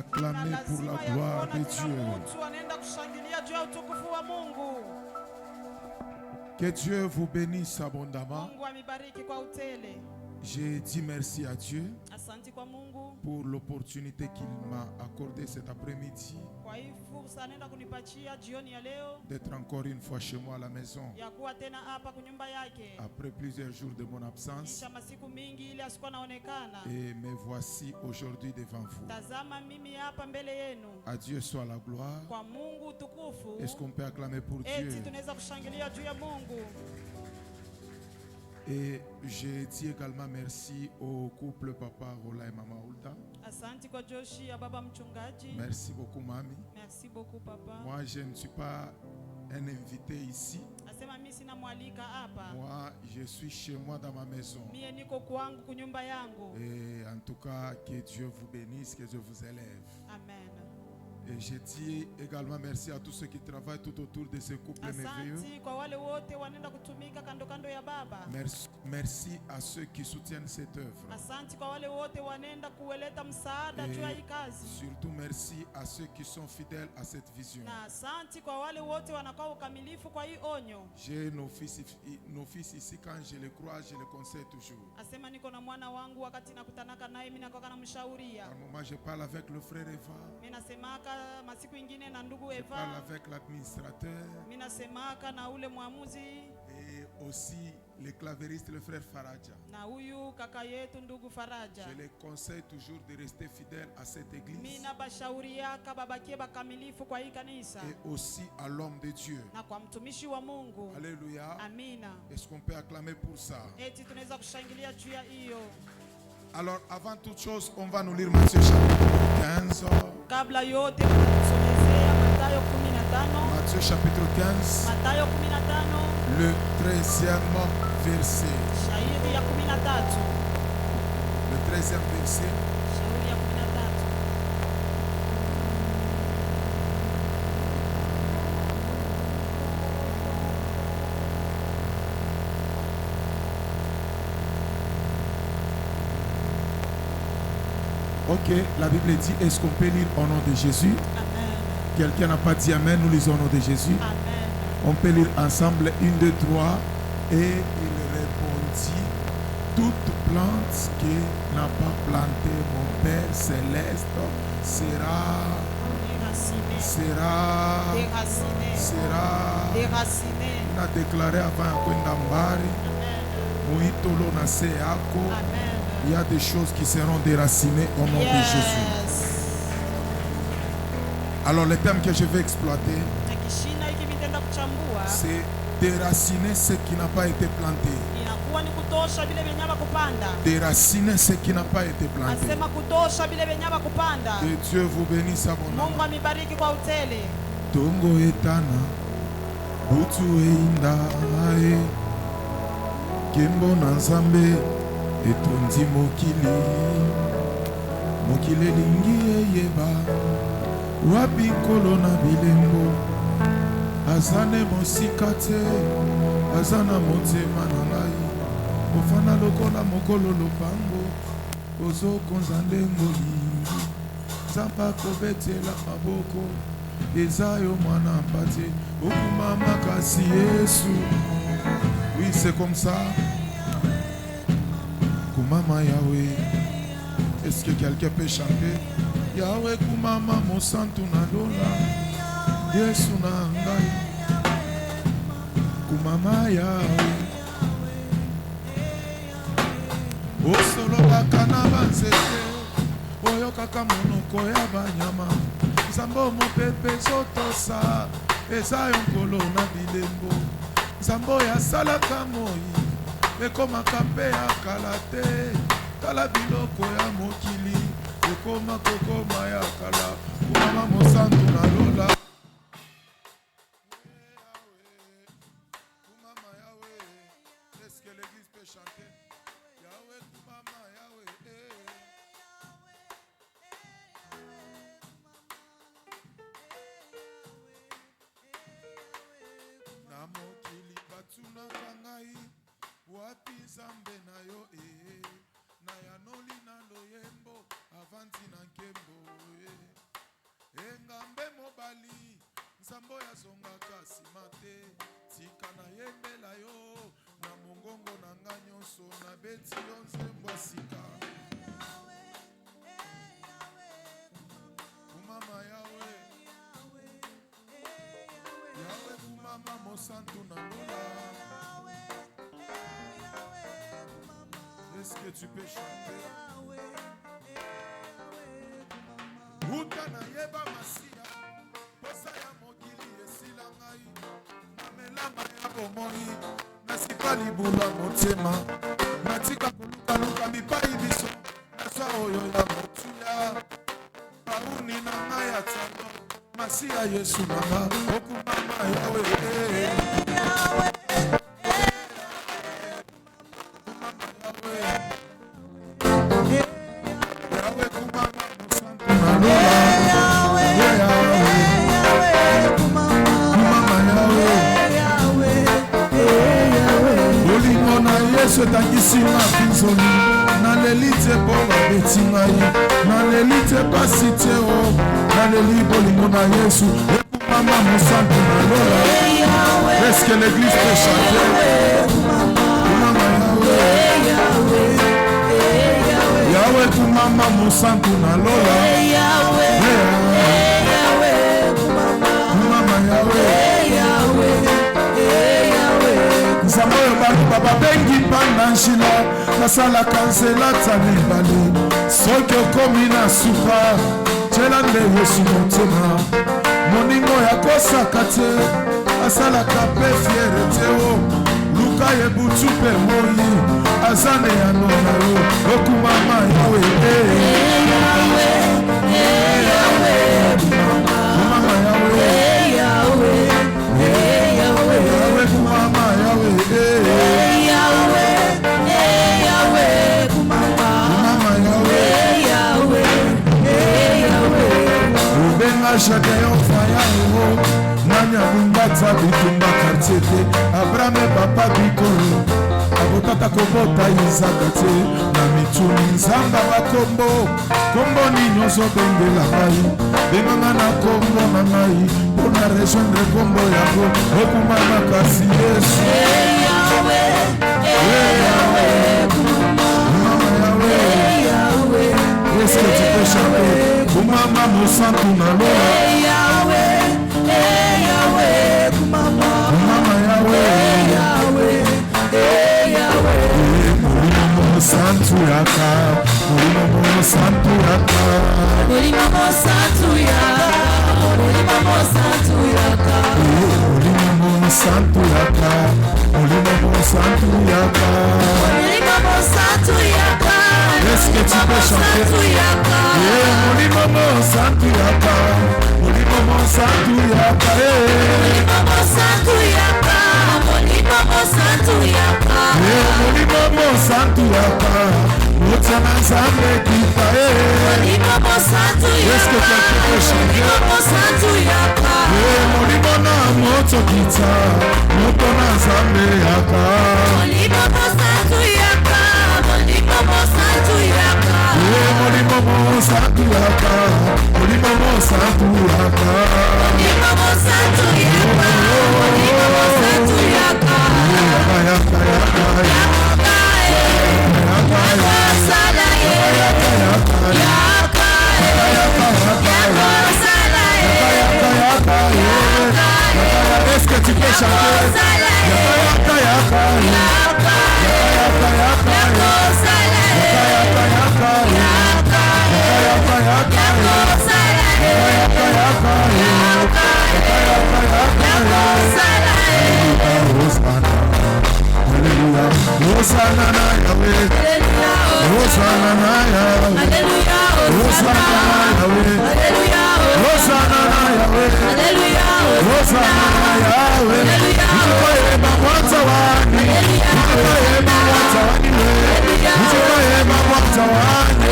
acclamer pour la gloire de Dieu. Que Dieu vous bénisse abondamment. J'ai dit merci à Dieu pour l'opportunité qu'il m'a accordée cet après-midi d'être encore une fois chez moi à la maison après plusieurs jours de mon absence, et me voici aujourd'hui devant vous. À Dieu soit la gloire. Est-ce qu'on peut acclamer pour Dieu? Et j'ai dit également merci au couple papa Rola et maman Hulda. Merci beaucoup mami. Merci beaucoup papa. Moi je ne suis pas un invité ici. Moi je suis chez moi dans ma maison. Et en tout cas que Dieu vous bénisse, que Dieu vous élève. Amen. Et je dis également merci à tous ceux qui travaillent tout autour de ce couple merveilleux. Merci à ceux qui soutiennent cette œuvre. Et surtout merci à ceux qui sont fidèles à cette vision. J'ai nos fils ici, quand je les crois, je les conseille toujours. Par moment, je parle avec le frère Eva. Je parle avec l'administrateur et aussi le clavériste, le frère Faradja. Je les conseille toujours de rester fidèles à cette église et aussi à l'homme de Dieu. Alléluia. Est-ce qu'on peut acclamer pour ça? Alors avant toute chose, on va nous lire Matthieu chapitre 15. Matthieu chapitre 15, le 13e verset. Le 13e verset. Ok, la Bible dit, est-ce qu'on peut lire au nom de Jésus? Amen. Quelqu'un n'a pas dit Amen, nous lisons au nom de Jésus. Amen. On peut lire ensemble 1, 2, 3. Et il répondit, toute plante que n'a pas planté mon Père céleste sera déracinée. On a déclaré avant Kwendambari, Muitolo na Seako. Il y a des choses qui seront déracinées au nom de Jésus. Alors le thème que je vais exploiter, c'est déraciner ce qui n'a pas été planté. Déraciner ce qui n'a pas été planté. Que Dieu vous bénisse abondamment. Tongo etana, butu einda ae, Kembo nanzambe. Etondi mokili lingi eyeba wapi nkolo na bilembo azane mosika te azana motema na ngai ofana lokola mokolo lopango ozokonza ndengo lingi nzambe akobetela maboko eza yo mwana mpate okuma makasi Yesu. Oui, c'est comme ça. Kumama Yahweh, est-ce que quelqu'un peut chanter? Yahweh kumama mosantu na lola Yesu na ngai. Kumama Yahweh osolo bakana banzete oyo kaka monoko ya banyama nzambo mopepe zotosa eza yo nkolo na bilembo nzambo yasalaka moi ekomaka mpe ya kala te tala biloko ya mokili ekoma kokoma ya kala kumama mosantu na lola kumama Yahweh. Est-ce que l'église peut chanter? Yahweh kumama Yahweh. Na mokili batunaka ngai wapi Nzambe na yo na yanoli na loyembo avanti na nkembo mobali nzambo ya zongaka nsima te tika nayembela yo na mongongo na nga nyonso nabeti yo nzembo ya sika kumama yawe yawe kumama mosantu na lola. Est-ce que tu peux chanter? Uta na yeba masia posa ya mokili esila ngai na melama ya bomoi nasipa libula motema natika kolukaluka mipai biso naswa oyo ya motuya bauni na ngai ya tano masia yesu nanga okumama yawe etangisi na pinzoli naleli te mpo babeti ngai naleli te pasi te o naleli bolingo na yesu ekumama mosantu na lola. Est-ce que l'église peut chanter? Kumama yawe yawe kumama mosantu na lola kumama yawe nzambo oyo bato bababengi mpanda nshila nasalaka nzelata mibale soki okomi na suka tyela nde yesu motema moningo ya kosaka te asalaka mpe fiere te o luka yebutu mpe moi aza nde yano na yo okumama yawe kumama yawe yawe kumama yawe obenga Gedeon faya ero nanya lumbata bitumba quartier te abrame papa bikolo abotata kobota izaka te na mituni nzamba bakombo kombo nini ozobengela ngai benganga na kombo na ngai mpona rejoindre kombo yango okumama kasi yesu est-ce que tu peux chanter? Kumama mosantu na lola kumama yawe molimo mosantu yaka molimo mosantu yaka molimo mosantu yaka molimo mosantu yaka molimo mosantu yaka molimo mosantu yaka molimo mosantu yaka. Est-ce que tu peux chanter? Molimo mosantu yaka molimo mosantu yaka molimo mosantu yaka molimo mosantu yaka molimo mosantu yaka motana nzambe kita molimo mosantu yaka. Est-ce que tu peux chanter? Molimo mosantu yaka molimo na moto kita motana nzambe yaka molimo mosantu yaka molimo mosantu yaka molimo mosantu yaka molimo mosantu yaka molimo mosantu yaka molimo mosantu yaka yaka yaka yaka sala yaka yaka est-ce que tu peux chanter? Yaka yaka yaka Hosanna na Yahweh, Hosanna na Yahweh, Hosanna na Yahweh, Hosanna na Yahweh, Hosanna na Yahweh. Utukoyema mwata wani, utukoyema mwata wani we, utukoyema mwata wani,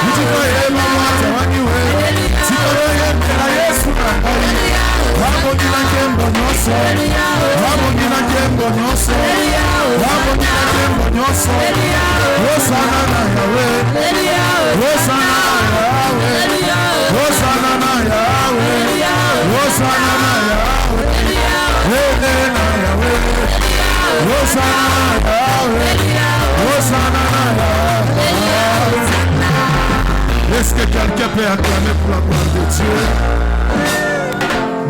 utukoyema mwata wani we. Sikoyemera Yesu na ngai, wabo nina kembo nyonso, wabo nina kembo nyonso, wabo nina kembo nyonso. Hosanna na Yahweh, Hosanna na Yahweh, Hosanna na Yahweh, Est-ce que quelqu'un peut acclamer pour la gloire de Dieu?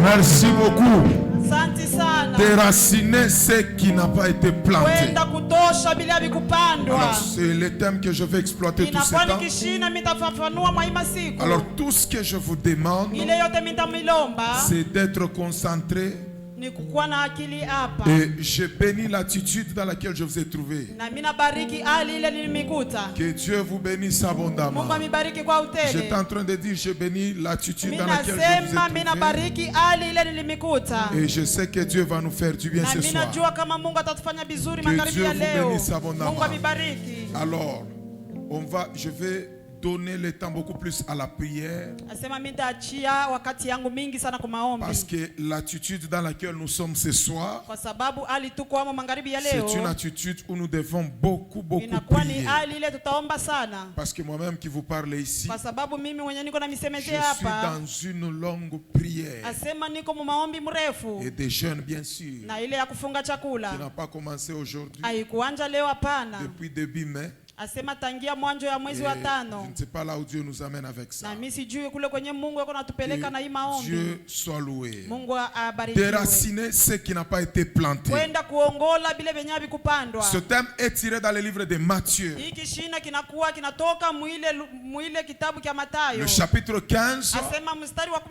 Merci beaucoup. Asante sana. Déraciner ce qui n'a pas été planté. Kwenda kutosha bila vikupandwa. Alors c'est le thème que je vais exploiter tout ce Inakuwa temps. nikishina mitafafanua mwa hii masiku. Alors tout ce que je vous demande, Ile yote mitamilomba c'est d'être concentré. ni kukuwa na akili hapa. Et je bénis l'attitude dans laquelle je vous ai trouvé. Na mina bariki hali ile nilimikuta. Que Dieu vous bénisse abondamment. Mungu amibariki kwa utele. J'étais en train de dire, je bénis l'attitude dans laquelle je vous Minasema ai mina trouvé. bariki hali ile nilimikuta. Et je sais que Dieu va nous faire du bien Na ce mina soir. jua kama Mungu atatufanya vizuri Que magharibi Dieu ya vous leo. bénisse abondamment. Mungu amibariki. Alors, je vais donner le temps beaucoup plus à la prière. Asema mitaachia wakati yangu mingi sana kwa maombi. Parce que l'attitude dans laquelle nous sommes ce soir, Kwa sababu hali tuko amo magharibi ya leo. c'est une attitude où nous devons beaucoup Inakuwa ni prier. hali ile tutaomba sana. Parce que moi-même qui vous parle ici, Kwa sababu mimi mwenye niko na je misemete suis hapa. dans une longue prière. Asema niko mu maombi mrefu. Et des jeunes, bien sûr, Na ile ya kufunga chakula. qui n'ont pas commencé aujourd'hui, Haikuanja leo hapana. depuis début mai. Asema tangia mwanzo ya mwezi Et wa je tano. ne sais pas là où Dieu nous amène avec ça. Na mimi sijui kule kwenye Mungu yuko natupeleka na hii Que maombi. Dieu soit loué. Mungu abarikiwe. Déraciner ce qui n'a pas été planté. Kwenda kuongola bile venye vikupandwa. Ce thème est tiré dans le livre de Matthieu, Hii kishina kinakuwa kinatoka muile kitabu cha Mathayo. le chapitre 15, Asema mstari wa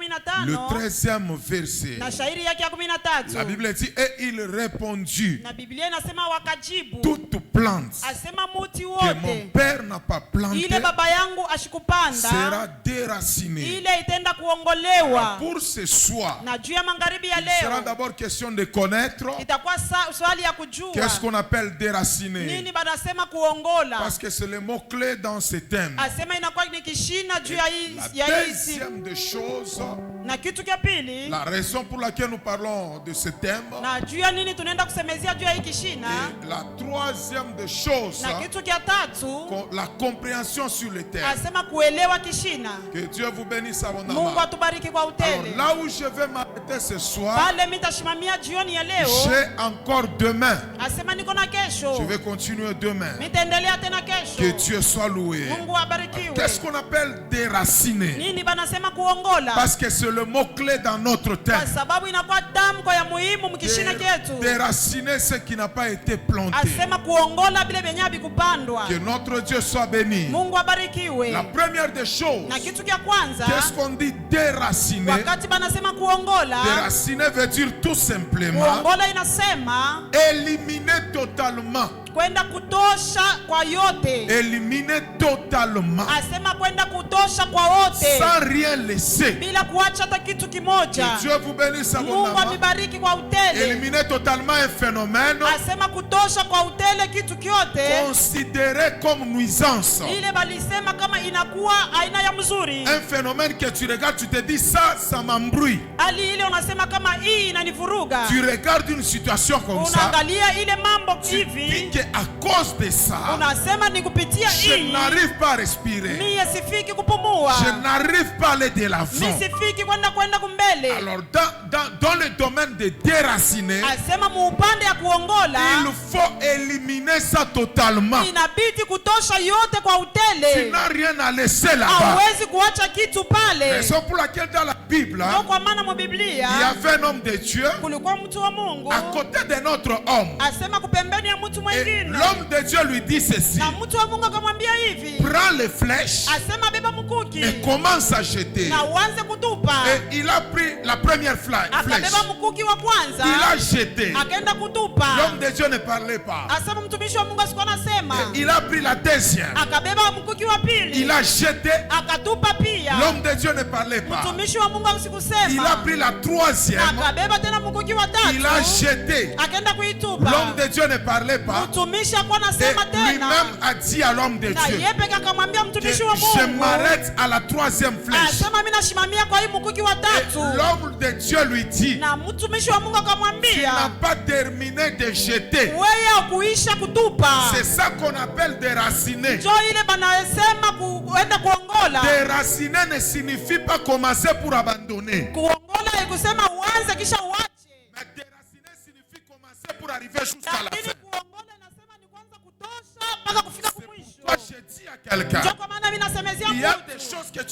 le 15 13e verset. na shairi yake ya La 13. Bible dit, et il répondit, Na Biblia inasema wakajibu. toute plante Asema muti que mon wote père n'a pas plantée ile baba yangu ashikupanda sera déracinée. ile itenda kuongolewa. Pour ce soir, Na juu ya magharibi ya il sera leo d'abord question de connaître itakuwa swali ya kujua qu'est-ce qu'on appelle déraciner. nini banasema kuongola. Parce que c'est le mot-clé dans ce thème. Asema inakuwa ni kishina juu ya La hii siku. deuxième des choses, Na kitu cha pili la raison pour laquelle nous parlons de ce thème, na juu ya nini tunaenda kusemezea juu ya hii kishina. et la troisième des choses, Na kitu cha tatu la compréhension sur le thème. asema kuelewa kishina. Que Dieu vous bénisse abondamment. Mungu atubariki kwa Alors, utele. là où je vais m'arrêter ce soir, Pale mitashimamia jioni ya leo. j'ai encore demain. Asema niko na kesho. Je vais continuer demain. Mitaendelea tena Que kesho. Dieu soit loué. Mungu abarikiwe. Qu'est-ce qu'on appelle déraciner? Nini banasema kuongola? Parce que c'est le mot-clé dans notre Kwa thème. sababu inakuwa tamko ya muhimu mkishina kyetu. Déraciner ce qui n'a pas été planté. Asema kuongola bile venye vikupandwa. Que notre Dieu soit béni. Mungu abarikiwe. La première des choses, Na kitu cha kwanza qu'est-ce qu'on dit déraciner? wakati banasema kuongola, Déraciner veut dire tout simplement kuongola inasema éliminer totalement. kwenda kutosha kwa yote. Éliminer totalement. Asema kwenda kutosha kwa wote Sans rien laisser. bila kuacha hata kitu kimoja. Que Dieu vous bénisse Mungu abondamment. amibariki kwa utele. Éliminer totalement un phénomène Asema kutosha kwa utele kitu kyote considéré comme nuisance. ile balisema kama inakuwa aina ya mzuri. Un phénomène que tu regardes, tu te dis ça m'embrouille. Hali ile unasema kama hii inanivuruga. Tu regardes une situation comme ça, Unaangalia ile mambo tu dis hivi, qu'à cause de ça, unasema ni kupitia je hii n'arrive pas à respirer. mie sifiki kupumua. Je n'arrive pas à aller de l'avant. Mi sifiki kwenda kumbele. Alors, dans le domaine de déraciner, Asema muupande ya kuongola il faut éliminer ça totalement. inabidi kutosha yote kwa Tu utele. n'as rien à laisser là-bas. Hauwezi kuacha kitu pale. Raison pour laquelle dans la Bible, Ndio kwa maana mu il y Biblia avait un homme de Dieu kulikuwa mtu wa Mungu à côté de notre homme. asema kupembeni ya mtu Et mwingine, l'homme de Dieu lui dit ceci: na mtu wa Mungu akamwambia hivi, prends les flèches asema beba mkuki et commence à jeter. na uanze kutupa. Et il a pris la première flèche. Akabeba mkuki wa kwanza Il a jeté. akaenda kutupa. L'homme de Dieu ne parlait pas. Asema mtumishi wa Mungu asikuwa anasema. Et il a pris la deuxième. Akabeba mkuki wa pili Il a jeté. akatupa pia. L'homme de Dieu ne parlait pas. Mtumishi wa Mungu Il a asikusema. pris la troisième. Akabeba tena mkuki wa Il a tatu jeté. akaenda kuitupa. L'homme de Dieu ne parlait pas. Mtumishi akuwa Et anasema tena, lui-même a dit à l'homme de na Dieu yeye peke akamwambia que mtumishi wa je Mungu, m'arrête à la troisième flèche. asema mimi nashimamia kwa hii mkuki wa Et tatu. l'homme de Dieu lui dit: Na mtumishi wa Mungu tu n'as akamwambia, pas terminé de jeter. wewe hakuisha kutupa. C'est ça qu'on appelle déraciner. Njo ile banasema kuenda kuongola. Déraciner ne signifie pas commencer pour abandonner. Kuongola ikusema uanze kisha uache. Mais déraciner signifie commencer pour arriver jusqu'à la Lakini fin. kuongola inasema ni kwanza kutosha mpaka kufika kumwisho. Moi, je dis à quelqu'un, Njo kwa maana mimi nasemezea il y a mtu. des choses que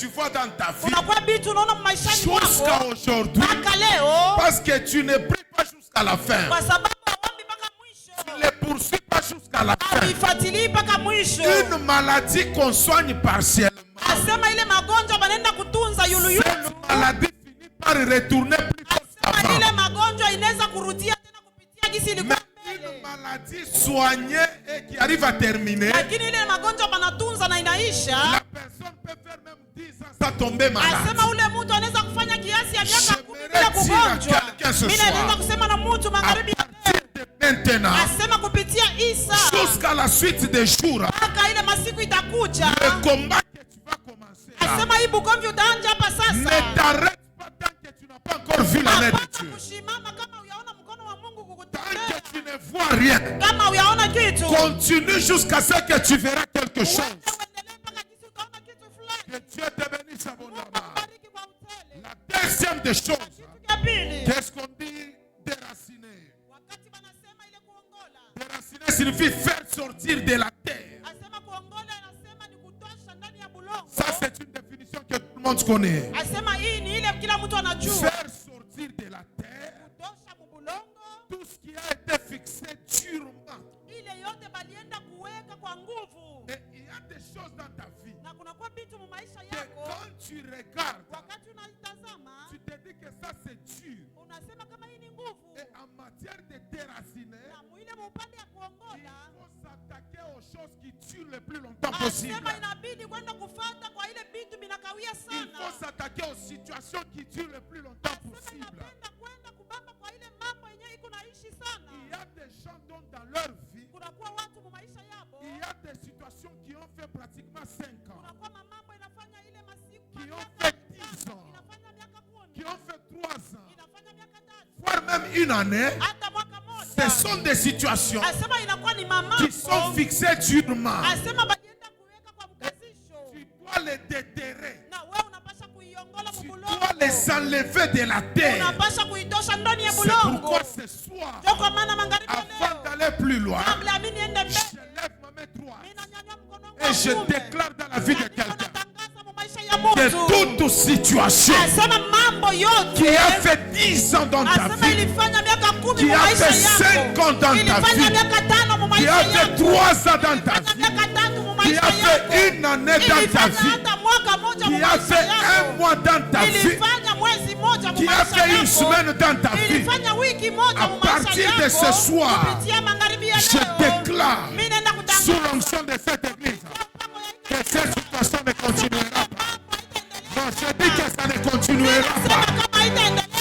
dans ta vie Kunakuwa vitu unaona maishani jusqu'à mwako aujourd'hui mpaka leo, parce que tu ne pries pas jusqu'à la fin. kwa sababu haombi mpaka mwisho, Tu ne les poursuis pas jusqu'à la fin. hauifuatilii mpaka mwisho. Une maladie qu'on soigne partiellement, Asema ile magonjwa wanaenda kutunza yuluyulu. cette maladie finit par retourner plus fort Asema ile qu'avant. magonjwa inaweza kurudia tena kupitia gisi ilikuwa Mais une mbele. maladie soignée et qui arrive à terminer, Lakini ile magonjwa wanatunza na inaisha. la personne peut faire même 10 ans sans tomber malade. Asema ule mtu anaweza kufanya kiasi ya miaka 10 bila J'aimerais dire à kugonjwa. quelqu'un ce Mimi naweza soir, kusema na mtu à magharibi ya partir de maintenant, asema kupitia Isa jusqu'à la suite des jours, mpaka ile masiku itakuja. le combat que tu vas commencer là, Asema hii bukomvi utaanja hapa sasa. ne t'arrête pas tant que tu n'as pas encore vu la main de Hapana Dieu. kushimama kama uyaona mkono wa Mungu Tant kukutendea. que tu ne vois rien, Kama uyaona kitu. continue jusqu'à ce que tu verras quelque chose. Uendelee mpaka jinsi utaona kitu fulani. Que Dieu te bénisse abondamment. Bariki kwa utele. La deuxième des choses, Kitu ya pili. qu'est-ce qu'on dit déraciner? Wakati wanasema ile kuongola. Déraciner signifie faire sortir de la terre. Asema kuongola anasema ni kutosha ndani ya bulongo. Ça, c'est une définition que tout le monde connaît. Asema hii ni ile kila mtu anajua. Faire sortir de la terre Kutosha mbulongo. tout ce qui a été fixé durement. Ile yote balienda kuweka kwa nguvu. Et il y a des choses dans ta vie Na kunakuwa vitu mu maisha que yako. quand tu regardes, Wakati unalitazama, tu te dis que ça c'est dur. unasema kama hii ni nguvu. Et en matière de déraciner, Na mwile upande ya il kuongola. faut s'attaquer aux choses qui durent le plus longtemps possible. Asema inabidi kwenda kufuata kwa ile vitu binakawia Il faut sana. s'attaquer aux situations qui durent le plus longtemps Asema possible. inapenda kwenda kubamba kwa ile mambo yenyewe iko naishi sana. Il y a des gens dont dans leur vie, Kunakuwa watu mu maisha yabo. il y a des situations qui ont fait pratiquement 5 ans, Kunakuwa mambo inafanya ile masiku qui ont miaka fait mitano, 10 ans, inafanya miaka 10, qui ont fait 3 ans, inafanya miaka 3, voire même une année. hata mwaka moja. Ce sont des situations Asema inakuwa ni mambo qui sont fixées durement. asema balienda kuweka kwa mkazisho. Tu dois les déterrer. Na wewe unapasha kuiongola Tu mbulongo. dois les enlever de la terre. Unapasha kuidosha ndani ya C'est bulongo. pourquoi ce soir, Ndio kwa maana magharibi ya avant leo, d'aller plus loin, kabla mimi niende je mbele, lève ma main droite mimi nanyanyua mkono wangu et je wa kuume. déclare dans la vie de Na niko quelqu'un natangaza mu maisha ya que mtu. toute situation Asema mambo qui yote a fait 10 ans dans ta asema vie, ilifanya miaka 10 qui mu a maisha fait 5 yako. ans dans ta Ilifanya vie, miaka 5 mu qui maisha a fait yako. 3 ans dans ta Ilifanya vie, miaka 3 mu qui maisha a yako. fait une année dans ta Ilifanya vie, hata mwaka moja mu qui a maisha fait un yako. mois dans ta vie, Ilifanya mwezi moja mu qui a maisha fait une yako. semaine dans ta vie. Ilifanya wiki moja À mu maisha partir de yako. ce soir, Kupitia magharibi ya je leo. déclare Mimi naenda sous kutangaza l'onction de cette église que cette situation ne continuera pas. Non, je dis que ça ne continuera pas.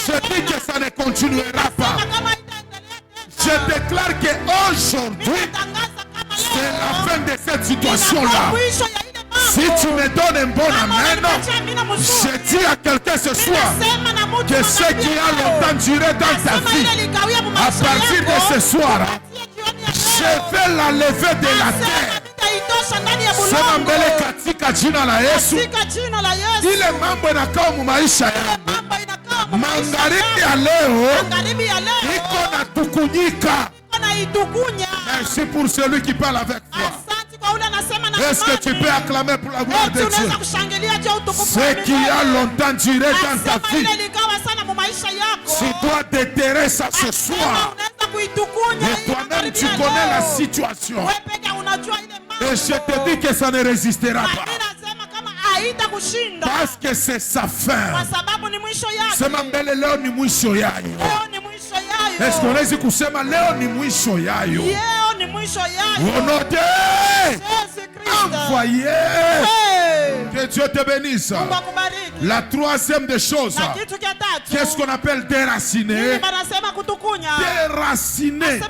Je dis que ça ne continuera pas. Je déclare qu'aujourd'hui, c'est la fin de cette situation-là. Si tu me donnes un bon amen, je dis à quelqu'un ce soir que ce qui a longtemps duré dans ta vie, à partir de ce soir, je vais la lever de la terre. Sema mbele katika jina la Yesu, ile mambo inakaa mu maisha yangu. Magharibi ya leo iko na tukunyika. Merci pour celui qui parle avec toi. Est-ce que tu peux acclamer pour la gloire de Dieu? Ce qui a longtemps duré dans ta vie, tu dois déterrer ça ce soir. Et toi-même, tu connais la situation. Et je te dis que ça ne résistera pas. Parce que c'est sa fin. Sema mbele leo ni mwisho yayo. Est-ce qu'on a kusema leo ni mwisho yayo? Au nom de envoyé. Que Dieu te bénisse. La troisième des choses, qu'est-ce qu'on appelle déraciner? Déraciner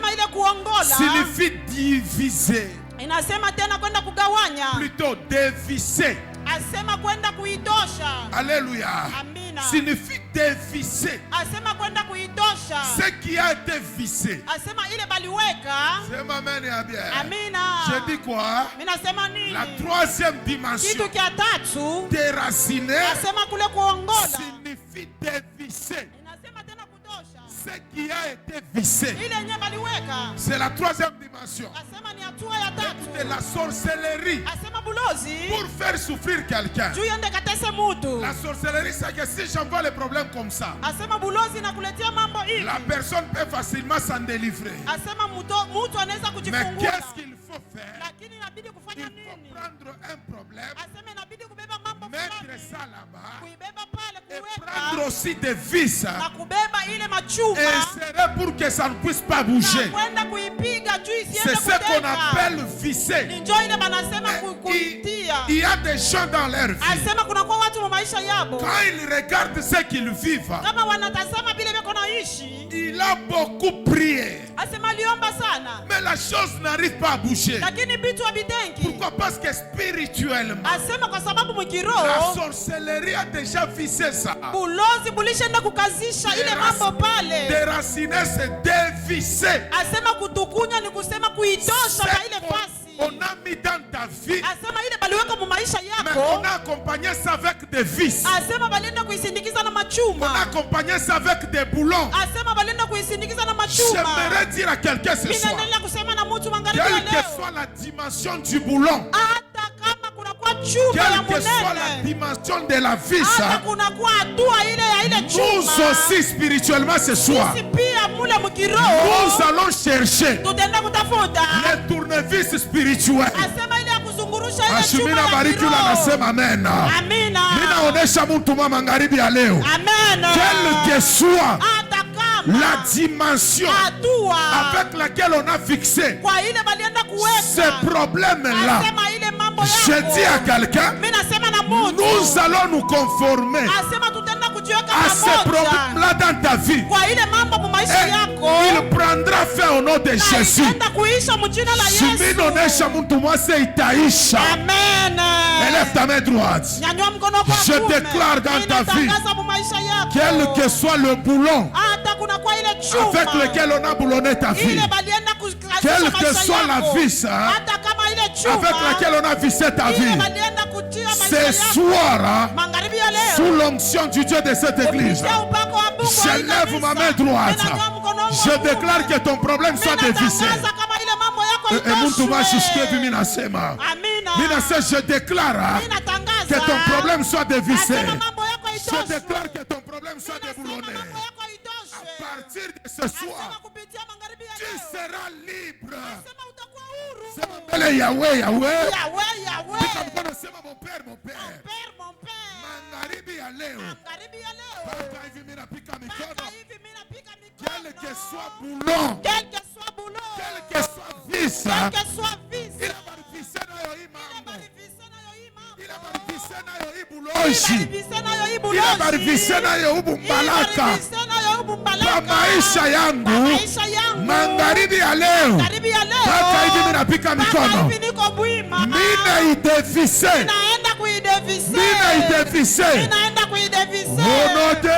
signifie diviser. Inasema tena kwenda kugawanya. Plutôt dévisser. Asema kwenda kuidosha. Alléluia. Amina. Signifie dévisser. Asema kwenda kuidosha. Ce qui a été vissé. Asema ile baliweka. C'est ma main et bien. Amina. Je dis quoi? Mimi nasema nini? La troisième dimension. Kitu kia tatu. Déraciner. Asema kule kuongola. Signifie dévisser. Inasema tena kudosha. Ce qui a été vissé. Ile yenyewe baliweka. C'est la troisième dimension. Asema ni hatua ya tatu. de la sorcellerie asema bulozi pour faire souffrir quelqu'un. juu yende katese mutu. La sorcellerie, c'est que si j'envoie les problèmes comme ça, Asema bulozi nakuletea mambo hivi. la personne peut facilement s'en délivrer. Asema mutu anaweza Mais kujifungua. qu'est-ce qu'il faut faire? Lakini inabidi kufanya Il faut nini? prendre un problème, Asema inabidi kubeba mambo mettre fulani. ça là-bas, Kuibeba pale et kuweka. prendre aussi des vis Na kubeba ile machuma. et serrer pour que ça ne puisse pas bouger. Na kwenda kuipiga juu isiende C'est ce qu'on kuteka. appelle visser. Ni njoo ile banasema kuitia. Il y a des gens dans leur vie, Asema kuna kwa watu wa maisha yabo. quand ils regardent ce qu'ils vivent, Kama wanatazama vile beko naishi. il a beaucoup prié, Asema aliomba sana. mais la chose n'arrive pas à bouger. Lakini vitu havidenki. Pourquoi? Parce que spirituellement, Asema kwa sababu la mkiroho sorcellerie a déjà vissé ça. bulozi bulishenda kukazisha ile mambo pale. Déraciner, c'est dévisser. Asema kutukunya ni kusema kuitosha kwa ile fasi. On a mis dans ta vie, Asema ile baliweka mu maisha mais yako. on a accompagné ça avec des vis. Asema balienda kuisindikiza na On a machuma. accompagné ça avec des boulons. Asema balienda kuisindikiza na machuma. J'aimerais dire à quelqu'un ce soir, Ninaendelea kusema na mtu magharibi ya quelle que leo. soit la dimension du boulon, Hata kama kuna kwa chuma ya quelle que soit la munene. dimension de la vis, Hata kuna kwa hatua ile ya ile nous chuma. aussi spirituellement ce soir, Sisi pia mule mkiroho. nous allons chercher Tutaenda kutafuta. les tournevis spirituels. Asema ile ya kuzungurusha ile chuma Ashimina ya bariki ula kiroho. nasema amen. Amina. Ninaonesha mtu mwa magharibi ya leo, Amen. quelle que soit Hata kama la dimension hatua avec laquelle on a fixé kwa ile balienda ces kuweka. problèmes-là, Asema ile mambo je yako. dis à quelqu'un, Mimi nasema na mtu. nous allons nous conformer Asema tutaenda kujiweka à ces pamoja. problèmes-là dans ta vie. Kwa ile mambo mu maisha Et yako. il prendra fin au nom de Na Jésus. itaenda kuisha mjina la Yesu. Siminonesha mtu mwase itaisha. Amen. Élève ta main droite. Nyanyua mkono kwa Je kuume. déclare dans ta vie, Ninatangaza mu maisha yako. quel que soit le boulon Hata kuna kwa ile chuma. avec lequel on a boulonné ta vie, Ile balienda kukazisha quelle que maisha soit la yako. vis Hata kama ile chuma. avec laquelle on a vissé ta Ile vie, balienda kutia maisha ce yako. soir, Magharibi ya leo. sous l'onction du Dieu de cette église, Kupitia upako wa Mungu wa hii j'élève kanisa. ma main droite. Ninanyua mkono wangu Je wa kuume. déclare que ton problème soit dévissé. Ninatangaza kama ile mambo yako Et mtu itoshwe. mashishikevi minasema. Amina. Minasema, je déclare Ninatangaza que ton problème soit dévissé. asema mambo yako Je itoshwe. déclare que ton problème soit Ninasema déboulonné. mambo yako itoshwe. À partir de ce Asema soir, kupitia magharibi ya tu leo. seras libre. Asema utakuwa huru. Sema mbele Yahweh, Yahweh. Yahweh, Yahweh. Pika mkono, sema mon père, mon père. Père, mon père. Magharibi ya leo. Magharibi ya leo. Paka hivi mimi napika mikono. Mpaka hivi mimi napika mikono. Quel que soit boulon, Quel que soit boulot. quel que soit vis, Quel que soit vis. il a barifissé nayo hii mambo. Barifisa nayo hii mambo. Il a barifissé nayo hii buloshi. Barifisa nayo hii Il a bulozi. barifissé nayo hii bumbalaka. Barifisa nayo hii bumbalaka. Kwa maisha yangu, Maisha yangu. magharibi ya leo, Magharibi ya leo. paka hivi mimi napika Mpaka mikono. hivi niko bwima. Mina idefise. Naenda kuidefise. Mina idefise. Naenda kuidefise. Au nom de...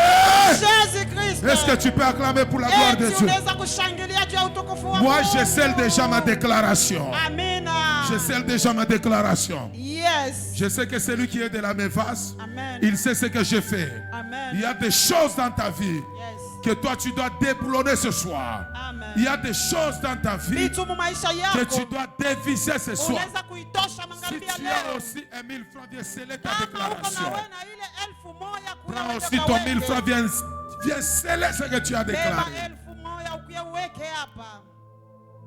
Jésus Christ. Est-ce que tu peux acclamer pour la gloire de Eti Dieu? unaweza kushangilia juu ya utukufu wa Moi, Mungu. je scelle déjà ma déclaration. Amina. Je scelle déjà ma déclaration. Yes. Je sais que celui qui est de la méface, Amen. il sait ce que je fais. Amen. Il y a des choses dans ta vie Yes. que toi tu dois déboulonner ce soir. Amen. Il y a des choses dans ta vie Vitu mu maisha que yako. tu dois dévisser ce soir. Unaweza kuitosha Si magharibi ya tu leo. as aussi 1000 francs, viens sceller ta Kama uko na déclaration. wewe na ile 1000 kule Prends uende aussi ton kaweke. 1000 francs, viens sceller ce que tu as Beba déclaré. 1000 ukuye uweke hapa.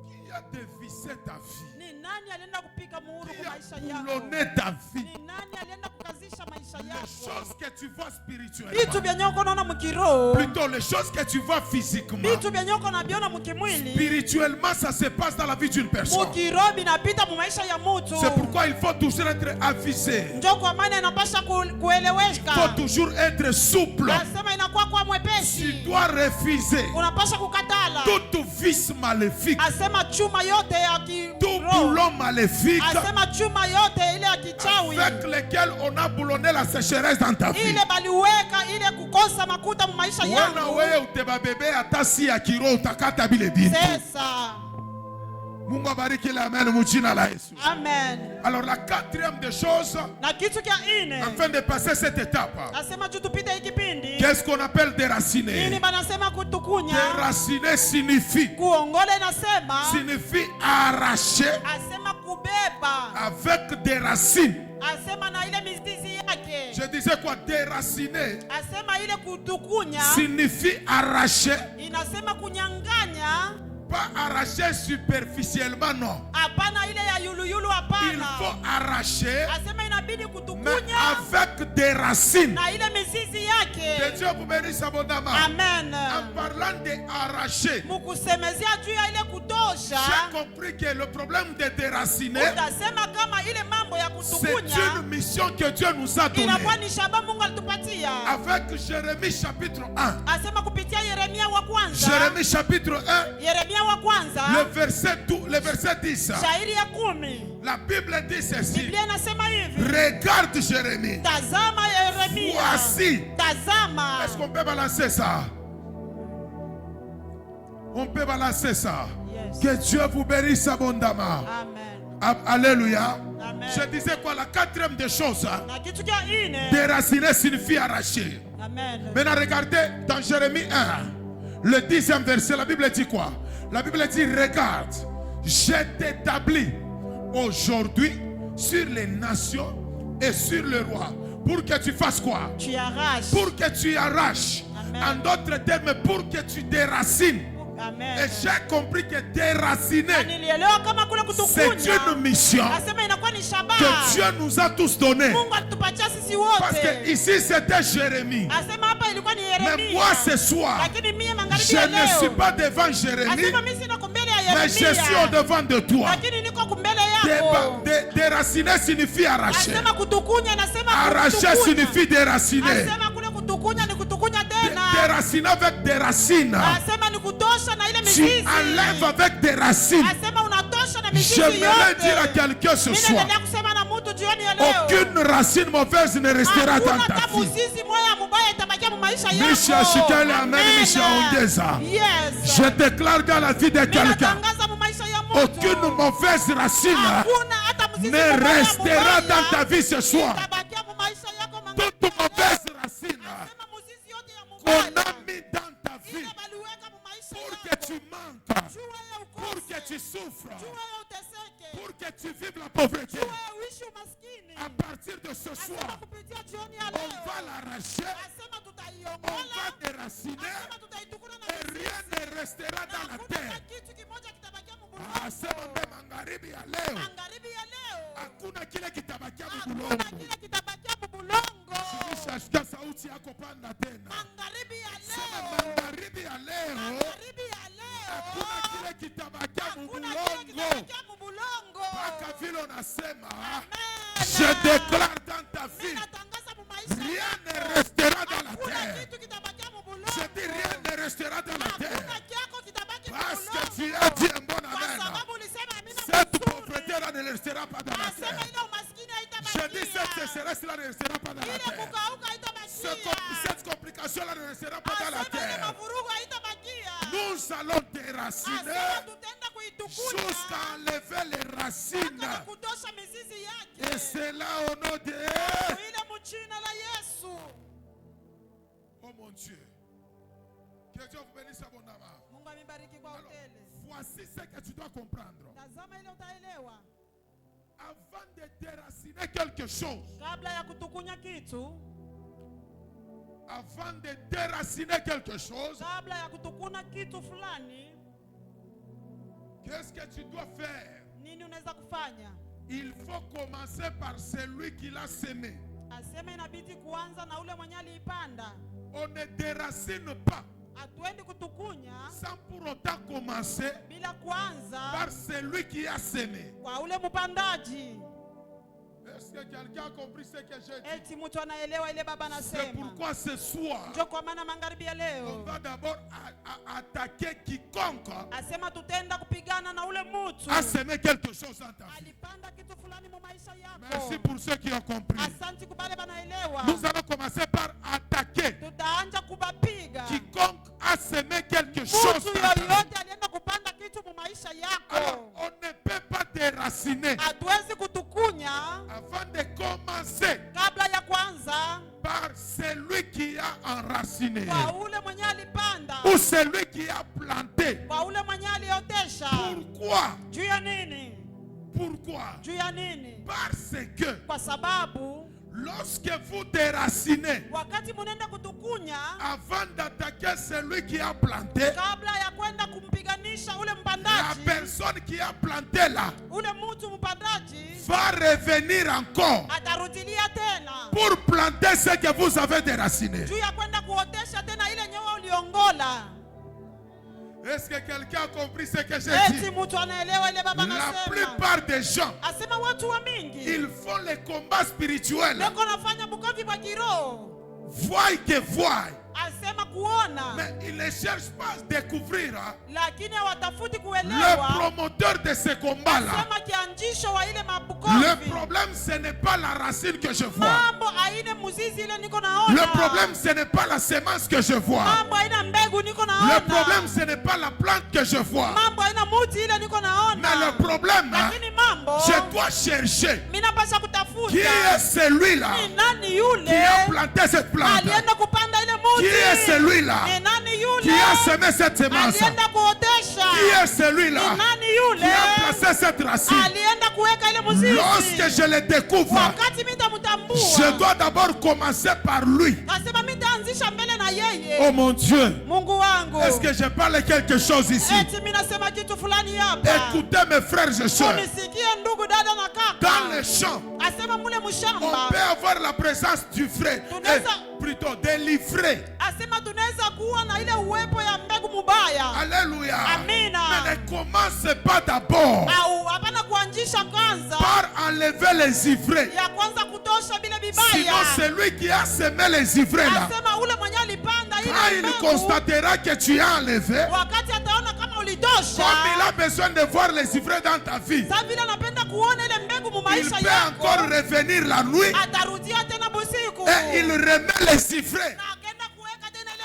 Qui a dévissé ta vie? Ni nani alienda kupiga muhuri Qui kwa a maisha yako? boulonné ta vie? Ni nani alienda kukazisha maisha Les yako? choses que tu vois Vitu spirituellement, vyenye uko naona mkiroho. plutôt les choses que tu vois physiquement. Vitu vyenye uko naviona mkimwili. Spirituellement, ça se passe dans la vie d'une personne. Mukiroho binapita mu maisha ya mtu. C'est pourquoi il faut toujours être avisé. Ndio kwa maana inapasha Il faut kueleweka. toujours être souple. Nasema inakuwa kwa Tu mwepesi. dois refuser Unapasha kukatala. toute vice maléfique, Asema chuma yote ya tout kiroho. boulon maléfique Asema chuma yote ile ya kichawi. avec lequel on a boulonné la sécheresse dans ta vie. Ile baliweka ile kukosa makuta mu maisha Wana yangu. wewe utebabebe hata si ya kiroho utakata bile bintu. Sasa. Mungu abariki la amen mujina la Yesu. Amen. Alors la quatrième des choses, Na kitu kia ine. afin de passer cette étape, Nasema juu tupite hii kipindi. qu'est-ce qu'on appelle Nini déraciner? banasema kutukunya? Déraciner signifie Kuongole nasema. arracher, Asema kubeba. avec des racines. Asema na ile mizizi yake. Je disais quoi? Déraciner Asema ile kutukunya. signifie arracher. Inasema kunyanganya. Pas arracher superficiellement, non. Hapana ile ya yuluyulu Il hapana. faut arracher, Asema inabidi mais kutukunya avec des racines. na ile mizizi yake. Que Dieu vous bénisse abondamment. Amen. En parlant d'arracher, Mukusemezea juu ya ile kutosha. j'ai compris que le problème de déraciner, Utasema kama ile mambo ya c'est kutukunya une mission que Dieu nous a donnée. inakuwa ni shamba Mungu alitupatia. Avec Jérémie chapitre 1. Asema kupitia Yeremia wa kwanza. Jérémie chapitre 1, Yeremia wa kwanza. le verset 10. Shairi ya 10. La Bible dit ceci. Biblia inasema hivi. Regarde Jérémie. Tazama Yeremia. Voici. Tazama. Est-ce qu'on peut balancer ça? On peut balancer ça. Yes. Que Dieu vous bénisse abondamment. Amen. Alléluia. Amen. Je disais quoi? La quatrième des choses. Na kitu kia ine. Déraciner signifie arracher. Amen. Maintenant, regardez dans Jérémie 1, le 10e verset, la Bible dit quoi? La Bible dit, regarde, je t'établis aujourd'hui sur les nations et sur le roi. Pour que tu fasses quoi? Tu arraches. Pour que tu arraches. Amen. En d'autres termes, pour que tu déracines. Amen. Et j'ai compris que déraciner, Nilielewa kama kule kutukunya. c'est une mission Asema inakuwa ni shamba. que Dieu nous a tous donnée. Mungu alitupatia sisi wote. Parce que ici c'était Jérémie. Asema hapa ilikuwa ni Yeremia. Mais moi ce soir, Lakini mimi magharibi je ya ne suis leo. pas devant Jérémie, Asema mimi sina kumbele ya Yeremia. mais je suis au-devant de toi. Lakini niko kumbele yako. Déraciner signifie arracher. Asema kutukunya inasema Arracher kutukunya. signifie déraciner. Asema kule kutukunya ni kutukunya tena. Déraciner avec des racines. Asema ni kutosha na ile Tu mizizi. enlèves avec des racines. Asema unatosha na mizizi Je yote. voulais dire à quelqu'un ce Mimi soir, naendelea kusema na mtu jioni ya leo. aucune racine mauvaise ne restera dans Hakuna ta hata vie. mzizi moya mubaya itabakia mu maisha yako. Misha shikale amen, Amen. misha ongeza. Yes. Je déclare dans la vie de Mimi quelqu'un, natangaza mu maisha ya mtu. aucune mauvaise racine Hakuna hata mzizi ne mubaya restera mubaya dans ta vie ce soir. itabakia mu maisha yako magharibi Toute ya leo. mauvaise racine Asema mzizi yote ya qu'on mubaya. a mis dans ta vie Ile baliweka mu maisha pour yako. que tu manques, Jua ya pour ukose. que tu souffres, Jua ya uteseke. pour que tu vives la pauvreté. Jua ya uishi umaskini. À partir de ce Asema soir, kupitia jioni ya on leo. va l'arracher, Asema on tutaiongola. va déraciner Asema tutaitukuna na et rien ne restera dans la hakuna terre. kitu kimoja kitabakia mu Asema mbe magharibi ya leo, magharibi ya leo. hakuna kile kitabakia Hakuna mbulongo. kile kitabakia mu bulongo. Shashika sauti yako panda tena. Magharibi ya Sema leo. magharibi ya leo, Magharibi ya leo. hakuna kile kitabakia Hakuna kile mbulongo. kitabakia mu bulongo. Mpaka vile unasema, Amen. je déclare dans ta Mimi vie, natangaza mu maisha rien yako. ne restera dans la Hakuna terre. kitu kitabakia mu Je bulongo. dis rien ne restera dans la terre. Hakuna kyako kitabaki mu Parce que tu bulongo. as dit un bon Kwa amen. sababu ulisema amina Cette mzuri. pauvreté-là ne restera pas dans la Asema terre. ile umaskini Je dis cette haitabakia. sécheresse-là ne restera pas dans la Ile terre. kukauka haitabakia. Cette complication-là ne restera pas dans la Asema ile terre. mavurugu haitabakia. Nous allons déraciner Asema tutaenda kuitukunya jusqu'à enlever les racines. mpaka kutosha mizizi yake. Et c'est là au nom de... Ile mchina la Yesu. Oh mon Dieu. Que Dieu vous bénisse abondamment. Mungu amibariki kwa Alors, hoteli. voici ce que tu dois comprendre. Tazama ile utaelewa. Avant de déraciner quelque chose, Kabla ya kutukunya kitu, avant de déraciner quelque chose, kabla ya kutukuna kitu fulani, qu'est-ce que tu dois faire? nini unaweza kufanya? Il faut commencer par celui qui l'a semé. Asema inabidi kuanza na ule mwenye aliipanda. On ne déracine pas Hatuendi kutukunya sans pour autant commencer bila kuanza par celui qui a semé. kwa ule mpandaji. Est-ce que quelqu'un a compris ce que j'ai dit? Eti mtu anaelewa ile baba C'est anasema. pourquoi ce soir, Ndio kwa maana magharibi ya on leo va d'abord attaquer quiconque asema tutaenda kupigana na ule mtu a semé quelque chose en ta vie. alipanda kitu fulani mu maisha yako. Merci pour ceux qui ont compris. Asante kubale banaelewa. Nous allons commencer par attaquer Tutaanza kubapiga quiconque a semé quelque chose mtu dans ta vie. yoyote alienda kupanda kitu mu maisha Alors, yako. on ne peut pas déraciner Hatuwezi kutukunya avant de commencer kabla ya kwanza par celui qui a enraciné kwa ule mwenye alipanda, ou celui qui a planté. kwa ule mwenye aliotesha. Pourquoi? Juu ya nini? Pourquoi? Juu ya nini? Parce que Kwa sababu lorsque vous déracinez, wakati munaenda kutukunya, avant d'attaquer celui qui a planté, kabla ya kwenda kumpiganisha ule la mpandaji, personne qui a planté là ule mtu mpandaji va revenir encore atarudilia tena pour planter ce que vous avez déraciné. juu ya kwenda kuotesha tena ile nyewe uliongola. Est-ce que quelqu'un a compris ce que j'ai Eti dit? mtu anaelewa ile baba La anasema? plupart des gens, Asema watu wa mingi ils font les combats spirituels. leko nafanya bukovi bwa kiroho, Voient que voient. asema kuona, Mais ils ne cherchent pas à découvrir lakini hawatafuti le kuelewa. promoteur de ce combat-là. Asema kianjisho wa ile Le mabukovi. problème, ce n'est pas la racine que je vois. Mambo aine muzizi ile niko naona. Le problème, ce n'est pas la semence que je vois. Mambo aina mbegu niko naona. Le problème, ce n'est pas la plante que je vois. Mambo aina muti ile niko naona. Mais le problème, Lakini mambo je dois chercher mina pasha kutafuta. qui est celui-là Ni nani yule qui a planté cette plante. alienda kupanda ile muti? Qui est celui-là Ni nani yule qui a semé cette semence. alienda kuotesha? Qui est celui-là Ni nani qui yule a placé cette racine. alienda kuweka ile muzizi? Lorsque je le découvre, Wakati mitamtambua, je dois d'abord commencer par lui. nasema mitaanzisha mbele na yeye. Oh mon Dieu, Mungu wangu, est-ce que je parle quelque chose ici? eti mimi nasema kitu fulani hapa. Écoutez mes frères et sœurs, Unisikie ndugu dada na dans kaka. les champs, Asema mule on mshamba. peut avoir la présence du vrai, plutôt des livrés. Asema tunaweza kuwa na ile uwepo ya mbegu mubaya. Alléluia. Amina. Mais ne commencez pas d'abord Au hapana kuanzisha kwanza. par enlever les ivrés. Ya kwanza kutosha bila Sinon, bibaya. celui qui a semé les ivrés là, Asema ule mwenye alipanda quand ile il mbegu, constatera que tu as enlevé, wakati ataona kama ulitosha, comme il a besoin de voir les ivrés dans ta vie, sasa vile anapenda kuona ile mbegu mu il maisha peut yako, encore revenir la nuit atarudia tena busiku et il remet les ivrés. na akaenda kuweka tena ile